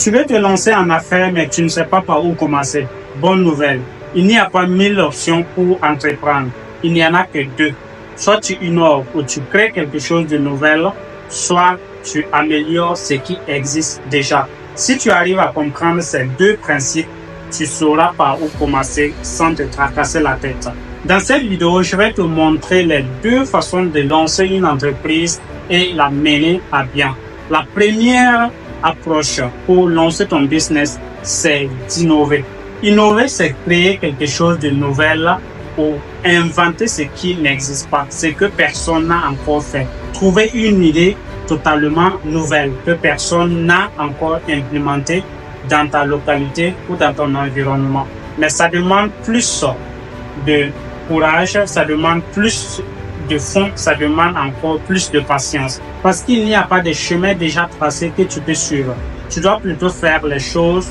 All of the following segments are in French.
Tu veux te lancer en affaires, mais tu ne sais pas par où commencer. Bonne nouvelle, il n'y a pas 1000 options pour entreprendre. Il n'y en a que 2. Soit tu innoves ou tu crées quelque chose de nouvel, soit tu améliores ce qui existe déjà. Si tu arrives à comprendre ces 2 principes, tu sauras par où commencer sans te tracasser la tête. Dans cette vidéo, je vais te montrer les 2 façons de lancer une entreprise et la mener à bien. La première approche pour lancer ton business, c'est d'innover. Innover, c'est créer quelque chose de nouvel ou inventer ce qui n'existe pas, ce que personne n'a encore fait. Trouver une idée totalement nouvelle que personne n'a encore implémentée dans ta localité ou dans ton environnement. Mais ça demande plus de courage, ça demande plus de fonds, ça demande encore plus de patience. Parce qu'il n'y a pas de chemin déjà tracé que tu peux suivre. Tu dois plutôt faire les choses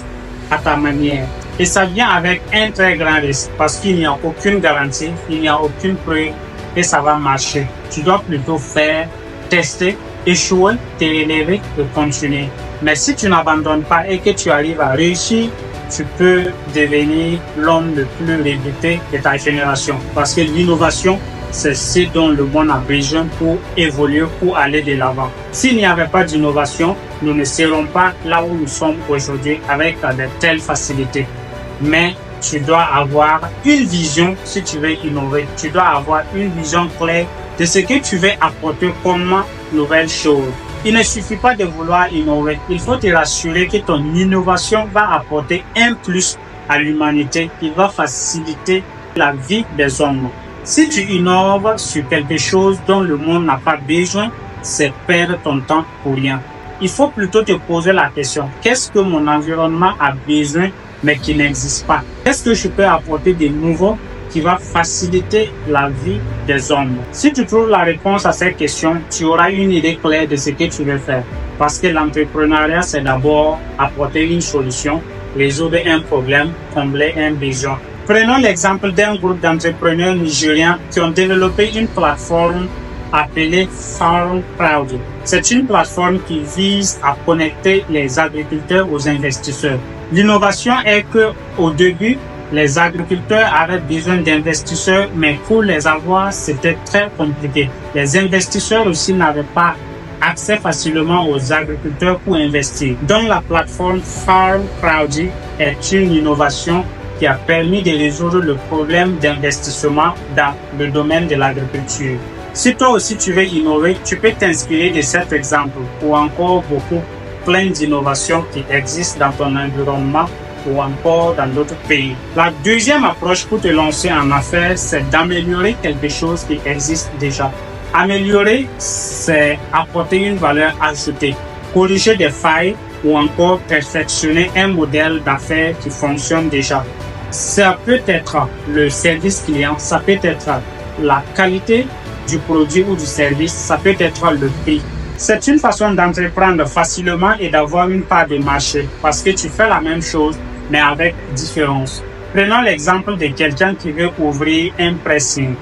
à ta manière. Et ça vient avec un très grand risque parce qu'il n'y a aucune garantie, il n'y a aucune preuve que ça va marcher. Tu dois plutôt faire, tester, échouer, te relever et continuer. Mais si tu n'abandonnes pas et que tu arrives à réussir, tu peux devenir l'homme le plus réputé de ta génération. Parce que l'innovation, c'est ce dont le monde a besoin pour évoluer, pour aller de l'avant. S'il n'y avait pas d'innovation, nous ne serions pas là où nous sommes aujourd'hui avec de telles facilités. Mais tu dois avoir une vision si tu veux innover. Tu dois avoir une vision claire de ce que tu veux apporter comme nouvelle chose. Il ne suffit pas de vouloir innover. Il faut te rassurer que ton innovation va apporter un plus à l'humanité qui va faciliter la vie des hommes. Si tu innoves sur quelque chose dont le monde n'a pas besoin, c'est perdre ton temps pour rien. Il faut plutôt te poser la question, qu'est-ce que mon environnement a besoin mais qui n'existe pas? Qu'est-ce que je peux apporter de nouveau qui va faciliter la vie des hommes? Si tu trouves la réponse à cette question, tu auras une idée claire de ce que tu veux faire. Parce que l'entrepreneuriat, c'est d'abord apporter une solution, résoudre un problème, combler un besoin. Prenons l'exemple d'un groupe d'entrepreneurs nigériens qui ont développé une plateforme appelée FarmCrowd. C'est une plateforme qui vise à connecter les agriculteurs aux investisseurs. L'innovation est que, au début, les agriculteurs avaient besoin d'investisseurs, mais pour les avoir, c'était très compliqué. Les investisseurs aussi n'avaient pas accès facilement aux agriculteurs pour investir. Donc, la plateforme FarmCrowd est une innovation qui a permis de résoudre le problème d'investissement dans le domaine de l'agriculture. Si toi aussi tu veux innover, tu peux t'inspirer de cet exemple ou encore plein d'innovations qui existent dans ton environnement ou encore dans d'autres pays. La deuxième approche pour te lancer en affaires, c'est d'améliorer quelque chose qui existe déjà. Améliorer, c'est apporter une valeur ajoutée, corriger des failles ou encore perfectionner un modèle d'affaires qui fonctionne déjà. Ça peut être le service client, ça peut être la qualité du produit ou du service, ça peut être le prix. C'est une façon d'entreprendre facilement et d'avoir une part de marché parce que tu fais la même chose mais avec différence. Prenons l'exemple de quelqu'un qui veut ouvrir un pressing.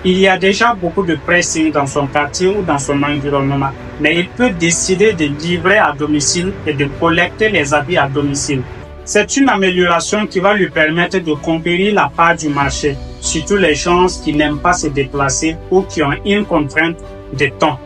Il y a déjà beaucoup de pressing dans son quartier ou dans son environnement, mais il peut décider de livrer à domicile et de collecter les habits à domicile. C'est une amélioration qui va lui permettre de conquérir la part du marché, surtout les gens qui n'aiment pas se déplacer ou qui ont une contrainte de temps.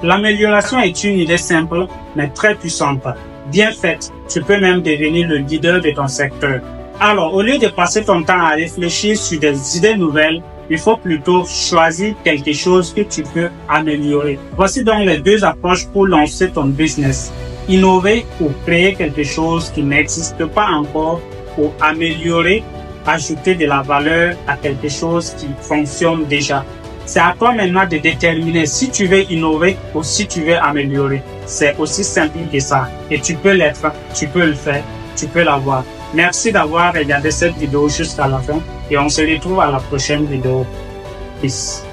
L'amélioration est une idée simple, mais très puissante. Bien faite, tu peux même devenir le leader de ton secteur. Alors, au lieu de passer ton temps à réfléchir sur des idées nouvelles, il faut plutôt choisir quelque chose que tu peux améliorer. Voici donc les 2 approches pour lancer ton business. Innover ou créer quelque chose qui n'existe pas encore ou améliorer, ajouter de la valeur à quelque chose qui fonctionne déjà. C'est à toi maintenant de déterminer si tu veux innover ou si tu veux améliorer. C'est aussi simple que ça. Et tu peux l'être, tu peux le faire, tu peux l'avoir. Merci d'avoir regardé cette vidéo jusqu'à la fin et on se retrouve à la prochaine vidéo. Peace.